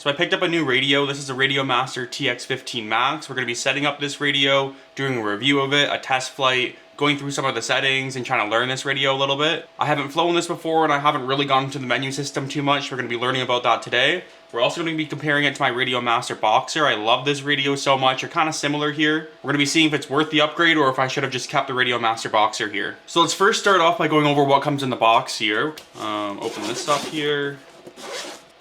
So I picked up a new radio. This is a RadioMaster TX15 Max. We're going to be setting up this radio, doing a review of it, a test flight, going through some of the settings and trying to learn this radio a little bit. I haven't flown this before and I haven't really gone into the menu system too much. We're going to be learning about that today. We're also going to be comparing it to my RadioMaster Boxer. I love this radio so much. They're kind of similar here. We're going to be seeing if it's worth the upgrade or if I should have just kept the RadioMaster Boxer here. So let's first start off by going over what comes in the box here. Open this up here.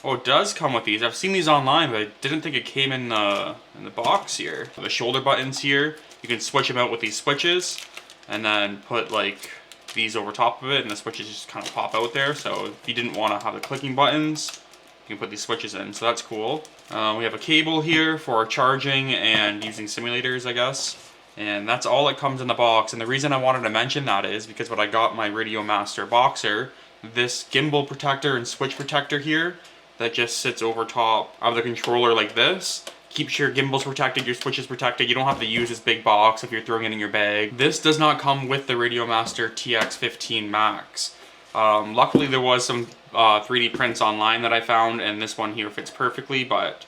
Oh, it does come with these. I've seen these online, but I didn't think it came in the box here. The shoulder buttons here, you can switch them out with these switches, and then put like these over top of it, and the switches just kind of pop out there. So if you didn't want to have the clicking buttons, you can put these switches in. So that's cool. We have a cable here for charging and using simulators, I guess. And that's all that comes in the box. And the reason I wanted to mention that is because when I got my RadioMaster Boxer, this gimbal protector and switch protector here, that just sits over top of the controller like this. Keeps your gimbals protected, your switches protected. You don't have to use this big box if you're throwing it in your bag. This does not come with the RadioMaster TX15 Max. Luckily there was some 3D prints online that I found, and this one here fits perfectly, but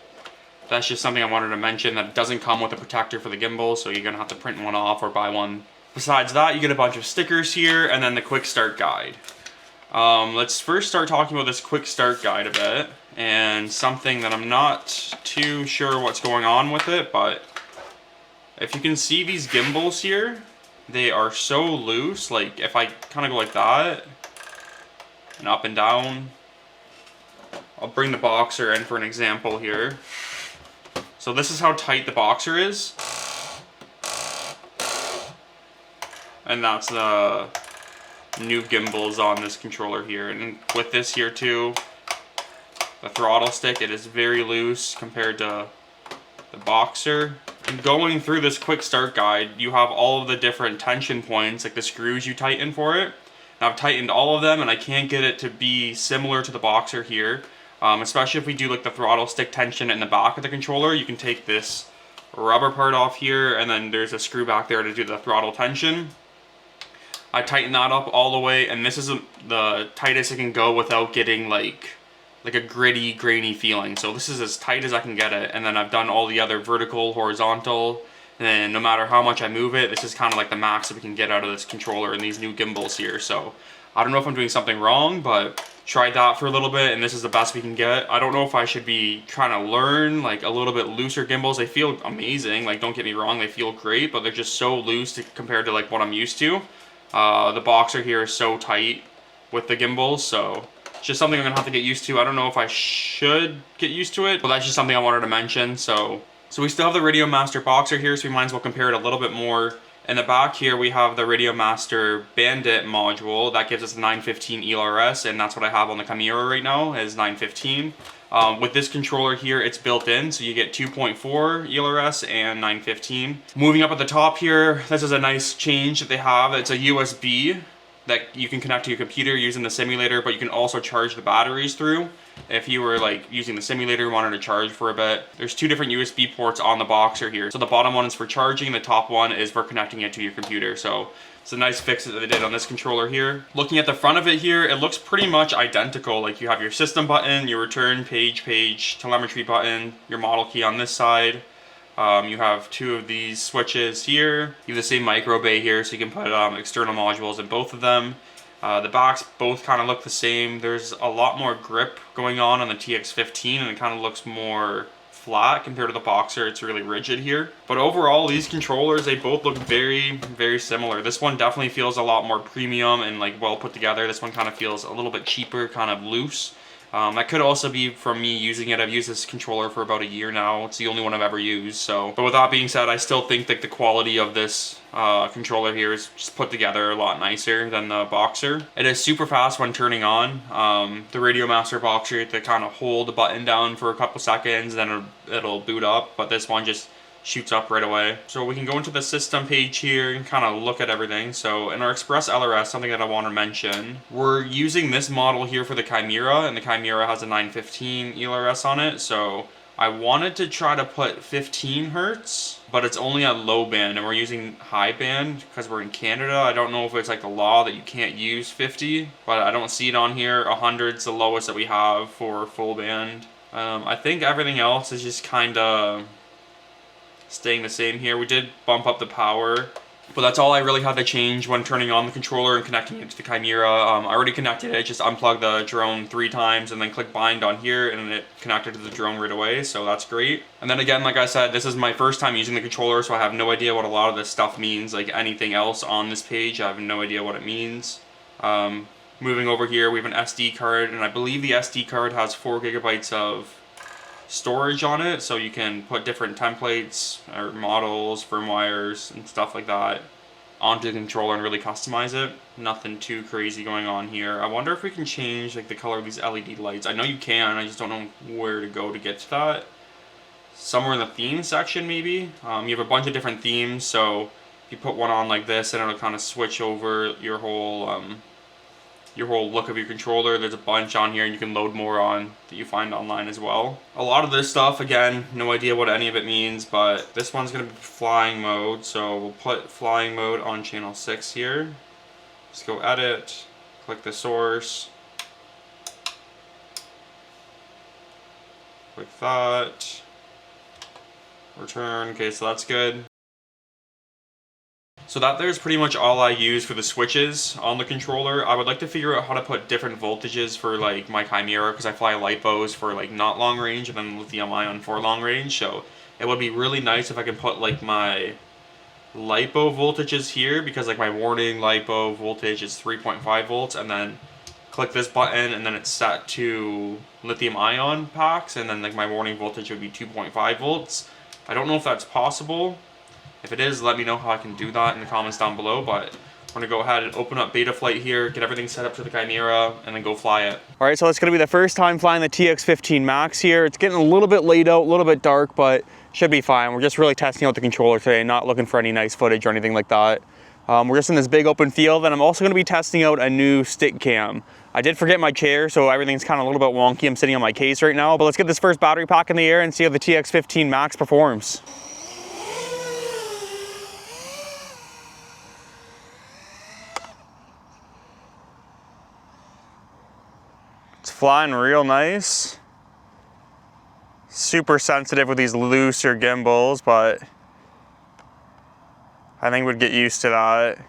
that's just something I wanted to mention, that it doesn't come with a protector for the gimbal, so you're gonna have to print one off or buy one. Besides that, you get a bunch of stickers here, and then the quick start guide. Let's first start talking about this quick start guide a bit, and something that I'm not too sure what's going on with it, but if you can see these gimbals here, they are so loose. Like if I kind of go like that and up and down, I'll bring the Boxer in for an example here. So this is how tight the Boxer is, and that's the new gimbals on this controller here. And with this here too, the throttle stick, it is very loose compared to the Boxer. And going through this quick start guide, you have all of the different tension points, like the screws you tighten for it. And I've tightened all of them, and I can't get it to be similar to the Boxer here. Especially if we do like the throttle stick tension in the back of the controller, you can take this rubber part off here, and then there's a screw back there to do the throttle tension. I tightened that up all the way, and this is the tightest it can go without getting like a gritty, grainy feeling. So this is as tight as I can get it, and then I've done all the other vertical, horizontal, and then no matter how much I move it, this is kind of like the max that we can get out of this controller and these new gimbals here. So I don't know if I'm doing something wrong, but tried that for a little bit, and this is the best we can get. I don't know if I should be trying to learn like a little bit looser gimbals. They feel amazing, like don't get me wrong, they feel great, but they're just so loose compared to like what I'm used to. The Boxer here is so tight with the gimbals, so it's just something I'm gonna have to get used to. I don't know if I should get used to it, but that's just something I wanted to mention. So we still have the RadioMaster Boxer here, so we might as well compare it a little bit more. In the back here, we have the RadioMaster Bandit module. That gives us 915 ELRS, and that's what I have on the Chimera right now, is 915. With this controller here, it's built in, so you get 2.4 ELRS and 915. Moving up at the top here, this is a nice change that they have. It's a USB that you can connect to your computer using the simulator, but you can also charge the batteries through. If you were like using the simulator, wanted to charge for a bit. There's two different USB ports on the Boxer here. So the bottom one is for charging, the top one is for connecting it to your computer. So it's a nice fix that they did on this controller here. Looking at the front of it here, it looks pretty much identical. Like you have your system button, your return page, telemetry button, your model key on this side. You have two of these switches here. You have the same micro bay here, so you can put external modules in both of them. The backs both kind of look the same. There's a lot more grip going on the TX15, and it kind of looks more flat compared to the Boxer. It's really rigid here. But overall, these controllers, they both look very, very similar. This one definitely feels a lot more premium and like well put together. This one kind of feels a little bit cheaper, kind of loose. That could also be from me using it. I've used this controller for about a year now. It's the only one I've ever used. So, but with that being said, I still think that the quality of this controller here is just put together a lot nicer than the Boxer. It is super fast when turning on. The RadioMaster Boxer, you have to kind of hold the button down for a couple seconds, then it'll boot up. But this one just shoots up right away. So we can go into the system page here and kind of look at everything. So in our Express LRS, something that I want to mention, we're using this model here for the Chimera, and the Chimera has a 915 ELRS on it. So I wanted to try to put 15 Hertz, but it's only at low band, and we're using high band because we're in Canada. I don't know if it's like the law that you can't use 50, but I don't see it on here. 100's the lowest that we have for full band. I think everything else is just kind of staying the same here. We did bump up the power, but that's all I really had to change when turning on the controller and connecting it to the Chimera. I already connected it, just unplugged the drone 3 times and then click bind on here and it connected to the drone right away, so that's great. And then again, like I said, this is my first time using the controller, so I have no idea what a lot of this stuff means. Like anything else on this page, I have no idea what it means. Moving over here, we have an SD card, and I believe the SD card has 4 gigabytes of storage on it, so you can put different templates or models, firmwires, and stuff like that onto the controller and really customize it. Nothing too crazy going on here. I wonder if we can change like the color of these LED lights. I know you can, I just don't know where to go to get to that. Somewhere in the theme section maybe. You have a bunch of different themes, so if you put one on like this, then it'll kind of switch over your whole look of your controller. There's a bunch on here and you can load more on that you find online as well. A lot of this stuff, again, no idea what any of it means, but this one's going to be flying mode, so we'll put flying mode on channel 6 here. Just go edit, click the source, click that, return. Okay, so that's good. So that there's pretty much all I use for the switches on the controller. I would like to figure out how to put different voltages for like my Chimera, because I fly lipos for like not long range and then lithium ion for long range. So it would be really nice if I could put like my lipo voltages here, because like my warning lipo voltage is 3.5 volts, and then click this button and then it's set to lithium ion packs, and then like my warning voltage would be 2.5 volts. I don't know if that's possible. If it is, let me know how I can do that in the comments down below, but I'm going to go ahead and open up Betaflight here, get everything set up to the Chimera, and then go fly it. Alright, so it's going to be the first time flying the TX15 Max here. It's getting a little bit laid out, a little bit dark, but should be fine. We're just really testing out the controller today, not looking for any nice footage or anything like that. We're just in this big open field, and I'm also going to be testing out a new stick cam. I did forget my chair, so everything's kind of a little bit wonky. I'm sitting on my case right now, but let's get this first battery pack in the air and see how the TX15 Max performs. It's flying real nice. Super sensitive with these looser gimbals, but I think we'd get used to that.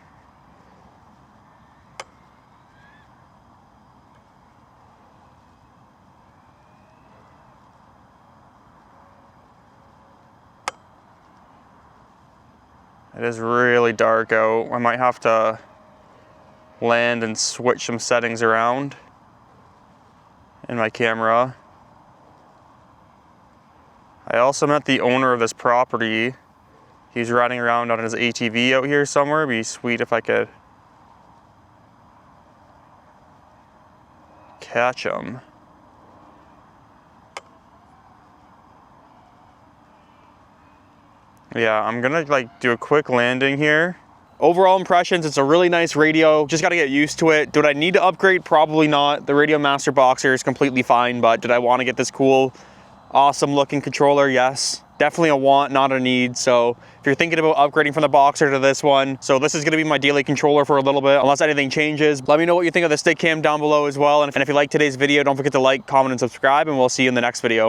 It is really dark out. I might have to land and switch some settings around in my camera. I also met the owner of this property. He's riding around on his ATV out here somewhere. It'd be sweet if I could catch him. Yeah, I'm gonna like do a quick landing here. Overall impressions, it's a really nice radio. Just gotta get used to it. Did I need to upgrade? Probably not. The Radiomaster Boxer is completely fine, but did I want to get this cool, awesome looking controller? Yes. Definitely a want, not a need. So if you're thinking about upgrading from the Boxer to this one, so this is gonna be my daily controller for a little bit, unless anything changes. Let me know what you think of the stick cam down below as well. And if you like today's video, don't forget to like, comment, and subscribe, and we'll see you in the next video.